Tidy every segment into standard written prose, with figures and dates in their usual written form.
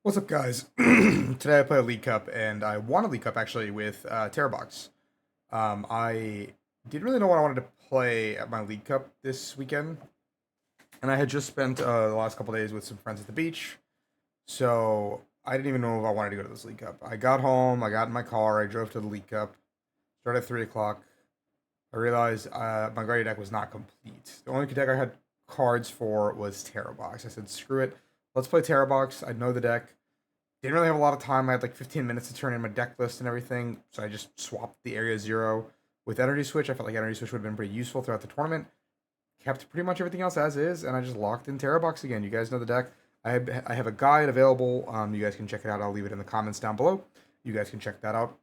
What's up, guys? Today I play a League Cup, and I won a League Cup actually with Terabox. I didn't really know what I wanted to play at my League Cup this weekend, and I had just spent the last couple days with some friends at the beach, so I didn't even know if I wanted to go to this League Cup. I got home, I got in my car, I drove to the League Cup, started at 3 o'clock. I realized my Guardian deck was not complete. The only deck I had cards for was Terabox. I said, screw it, let's play Terabox. I know the deck. Didn't really have a lot of time. I had like 15 minutes to turn in my deck list and everything, so I just swapped the area 0 with Energy Switch. I felt like Energy Switch would have been pretty useful throughout the tournament. Kept pretty much everything else as is, and I just locked in Terabox again. You guys know the deck. I have a guide available. You guys can check it out. I'll leave it in the comments down below. You guys can check that out.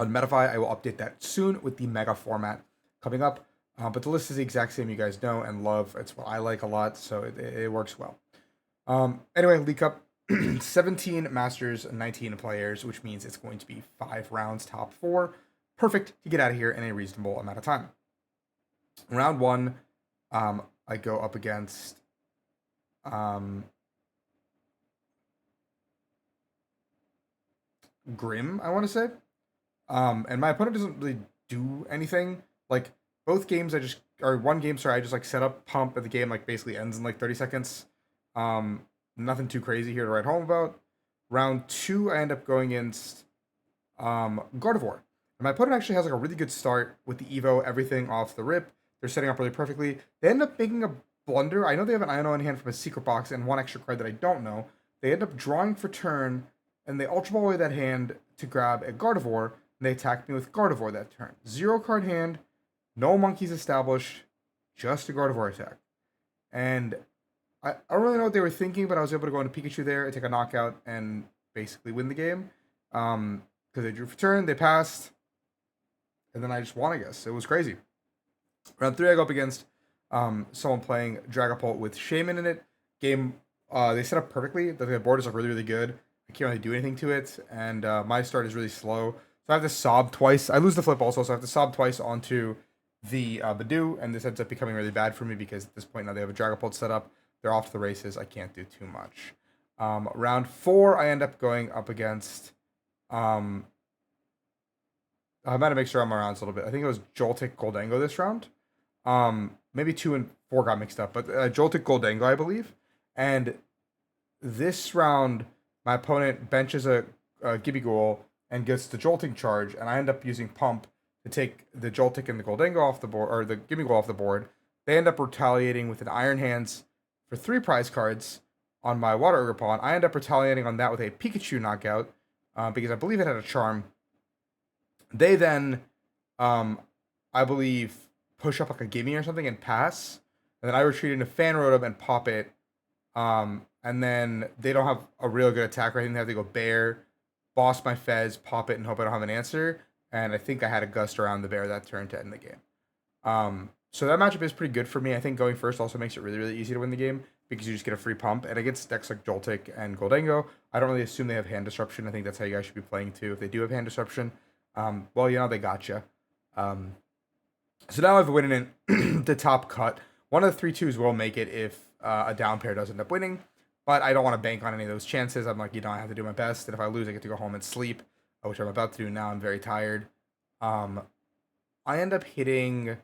On Metafy, I will update that soon with the Mega format coming up. But the list is the exact same. You guys know and love. It's what I like a lot, so it works well. Anyway, League Cup, 17 Masters, 19 players, which means it's going to be 5 rounds, top 4. Perfect to get out of here in a reasonable amount of time. Round 1, I go up against um, Grim, I want to say. And my opponent doesn't really do anything. Like, both games, one game, sorry, I just like set up pump, and the game like basically ends in like 30 seconds. Um, Nothing too crazy here to write home about. Round 2, I end up going against Gardevoir. And my opponent actually has like a really good start with the Evo, everything off the rip. They're setting up really perfectly. They end up making a blunder. I know they have an Iono in hand from a secret box and one extra card that I don't know. They end up drawing for turn, and they Ultra Ball away that hand to grab a Gardevoir, and they attack me with Gardevoir that turn. 0 card hand, no monkeys established, just a Gardevoir attack. And I don't really know what they were thinking, but I was able to go into Pikachu there, take a knockout, and basically win the game. Because they drew for turn, they passed, and then I just won, I guess. It was crazy. Round 3, I go up against someone playing Dragapult with Shaman in it. Game, they set up perfectly. The board is like really, really good. I can't really do anything to it, and my start is really slow. So I have to sob twice. I lose the flip also, so I have to sob twice onto the Badoo, and this ends up becoming really bad for me because at this point now they have a Dragapult set up. They're off to the races. I can't do too much. Round 4, I end up going up against. I might have mixed around my rounds a little bit. I think it was Joltik Goldango this round. Maybe 2 and 4 got mixed up, but Joltik Goldango, I believe. And this round, my opponent benches a Gibigool and gets the Jolting charge, and I end up using Pump to take the Joltik and the Goldango off the board, or the Gibigool off the board. They end up retaliating with an Iron Hands for 3 prize cards on my Water Ogre pawn. I end up retaliating on that with a Pikachu knockout because I believe it had a Charm. They then, I believe, push up like a gimme or something and pass. And then I retreat into Fan Rotom and pop it. And then they don't have a real good attack or anything. They have to go Bear, boss my Fez, pop it, and hope I don't have an answer. And I think I had a Gust around the Bear that turn to end the game. So that matchup is pretty good for me. I think going first also makes it really, really easy to win the game because you just get a free pump. And against decks like Joltik and Goldango, I don't really assume they have hand disruption. I think that's how you guys should be playing too. If they do have hand disruption, well, they gotcha. So now I've winning in the top cut. One of the 3-2s will make it if a down pair does end up winning, but I don't want to bank on any of those chances. I'm like, I have to do my best, and if I lose, I get to go home and sleep, which I'm about to do now. I'm very tired. I end up hitting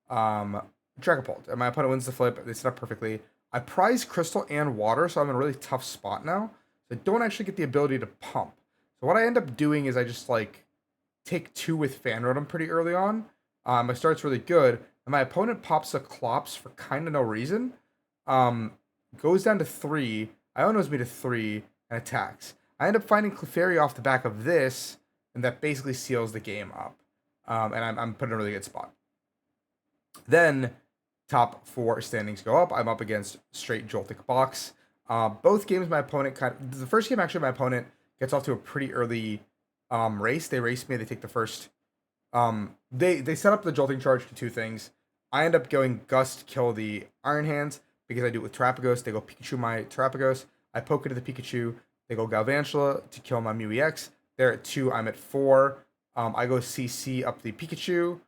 Dragapult, and my opponent wins the flip. They set up perfectly. I prize Crystal and Water, so I'm in a really tough spot now. So I don't actually get the ability to pump. So what I end up doing is I just like take 2 with Fan Rotom pretty early on. My start's really good, and my opponent pops a Clops for kind of no reason. Goes down to 3. Iono's me to 3 and attacks. I end up finding Clefairy off the back of this, and that basically seals the game up. And I'm put in a really good spot. Then top 4 standings go up. I'm up against straight Joltik Box. Both games, my opponent the first game actually my opponent gets off to a pretty early race. They race me. They take the first. They set up the Jolting charge to 2 things. I end up going Gust, kill the Iron Hands because I do it with Terapagos. They go Pikachu my Terapagos. I poke into the Pikachu. They go Galvantula to kill my Mew EX. They're at 2. I'm at 4. I go CC up the Pikachu.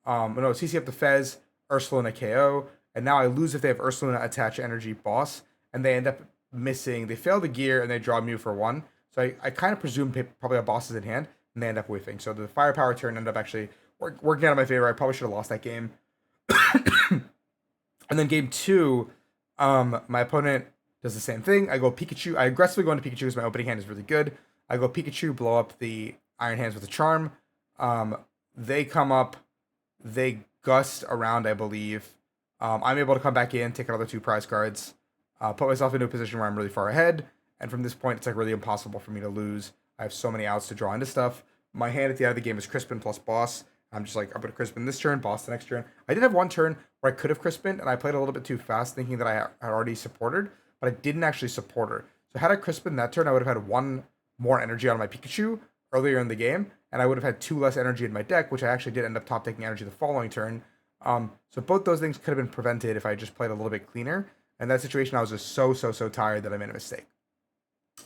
No, CC up the Fez, Ursaluna KO. And now I lose if they have Ursaluna attach energy boss. And they end up missing. They fail the gear and they draw Mew for 1. So I kind of presume probably have bosses in hand, and they end up whiffing. So the firepower turn ended up actually working out in my favor. I probably should have lost that game. And then game 2, my opponent does the same thing. I go Pikachu. I aggressively go into Pikachu because my opening hand is really good. I go Pikachu, blow up the Iron Hands with a Charm. They come up. They gust around, I believe. I'm able to come back in, take another 2 prize cards, put myself into a position where I'm really far ahead. And from this point, it's like really impossible for me to lose. I have so many outs to draw into stuff. My hand at the end of the game is Crispin plus Boss. I'm just like, I'm going to Crispin this turn, Boss the next turn. I did have one turn where I could have Crispin, and I played a little bit too fast, thinking that I had already supported, but I didn't actually support her. So had I Crispin that turn, I would have had 1 more energy on my Pikachu earlier in the game, and I would have had 2 less energy in my deck, which I actually did end up top taking energy the following turn. So both those things could have been prevented if I just played a little bit cleaner. In that situation, I was just so tired that I made a mistake.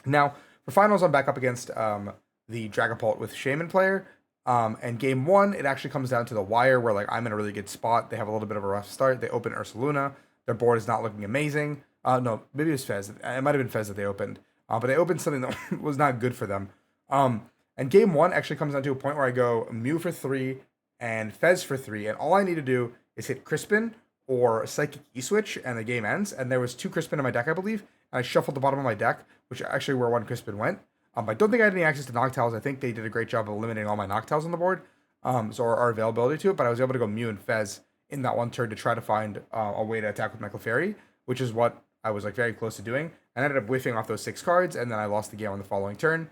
Now, for finals, I'm back up against the Dragapult with Shaman player. And game 1, it actually comes down to the wire where like I'm in a really good spot. They have a little bit of a rough start. They open Ursaluna. Their board is not looking amazing. No, maybe it was Fez. It might have been Fez that they opened. But they opened something that was not good for them. And game 1 actually comes down to a point where I go Mew for 3 and Fez for 3. And all I need to do is hit Crispin or Psychic E-Switch and the game ends. And there was 2 Crispin in my deck, I believe. And I shuffled the bottom of my deck, which actually where 1 Crispin went. I don't think I had any access to Noctowls. I think they did a great job of eliminating all my Noctowls on the board, so our availability to it. But I was able to go Mew and Fez in that one turn to try to find a way to attack with my Clefairy, which is what I was like very close to doing. And I ended up whiffing off those 6 cards, and then I lost the game on the following turn.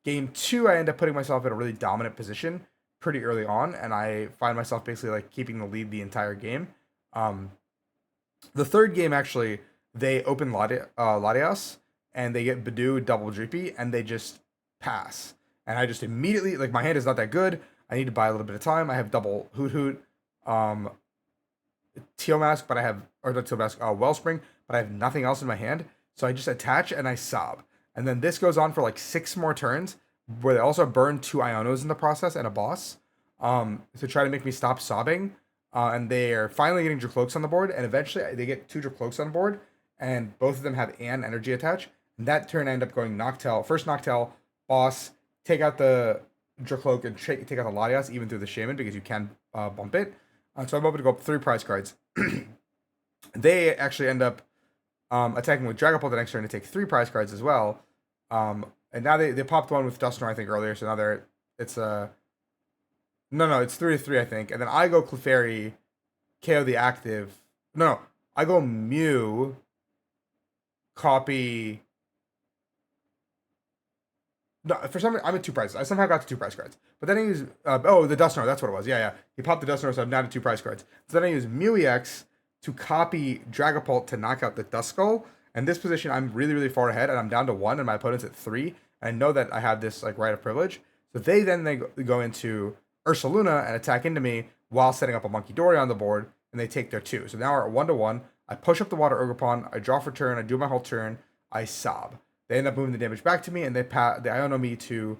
Game 2, I end up putting myself in a really dominant position pretty early on, and I find myself basically like keeping the lead the entire game. The third game, actually, they open Latias, and they get Badoo double Drippy, and they just pass. And I just immediately, like, my hand is not that good. I need to buy a little bit of time. I have double Hoot Hoot, Teal Mask, but I have, or not Teal Mask, Wellspring, but I have nothing else in my hand. So I just attach and I sob. And then this goes on for like 6 more turns, where they also burn 2 Ionos in the process and a boss, to try to make me stop sobbing. And they are finally getting Dracloaks on the board, and eventually they get 2 Dracloaks on board, and both of them have an energy attach. And that turn I end up going Noctowl, first Noctowl, boss, take out the Dracloak and take out the Latias, even through the Shaman, because you can bump it. So I'm able to go up 3 prize cards. They actually end up attacking with Dragapult the next turn to take 3 prize cards as well. And now they popped one with Dusknoir, I think, earlier, so now it's it's 3-3, I think. And then I go Clefairy, KO the active. No, I go Mew, copy. No, for some reason, I'm at 2 prizes. I somehow got to 2 prize cards. But then I use, the Dusknoir, that's what it was. Yeah. He popped the Dusknoir, so I'm down to 2 prize cards. So then I use Mew EX to copy Dragapult to knock out the Duskull. And this position, I'm really far ahead, and I'm down to 1, and my opponent's at 3. And I know that I have this like right of privilege. So they go into Ursaluna and attack into me while setting up a Monkey Dory on the board, and they take their 2. So now we're at 1-1. I push up the Water Ogerpon, I draw for turn, I do my whole turn, I sob. They end up moving the damage back to me, and they Iono me to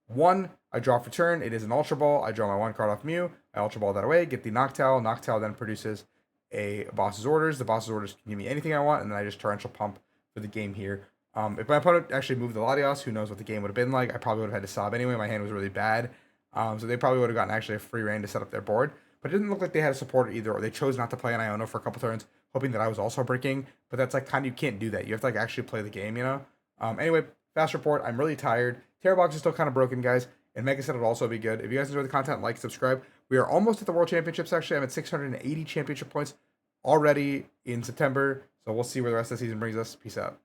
1. I draw for turn, it is an Ultra Ball, I draw my 1 card off Mew, I Ultra Ball that away, get the Noctowl. Noctowl then produces a Boss's Orders. The Boss's Orders can give me anything I want, and then I just Torrential Pump for the game here. If my opponent actually moved the Latias, who knows what the game would have been like. I probably would have had to sob anyway. My hand was really bad. So they probably would have gotten actually a free reign to set up their board. But it didn't look like they had a supporter either, or they chose not to play an Iono for a couple turns, hoping that I was also breaking. But that's like kind of, you can't do that. You have to like actually play the game, you know? Anyway, fast report. I'm really tired. Terabox is still kind of broken, guys. And Mega Set would also be good. If you guys enjoy the content, like, subscribe. We are almost at the World Championships, actually. I'm at 680 championship points already in September. So we'll see where the rest of the season brings us. Peace out.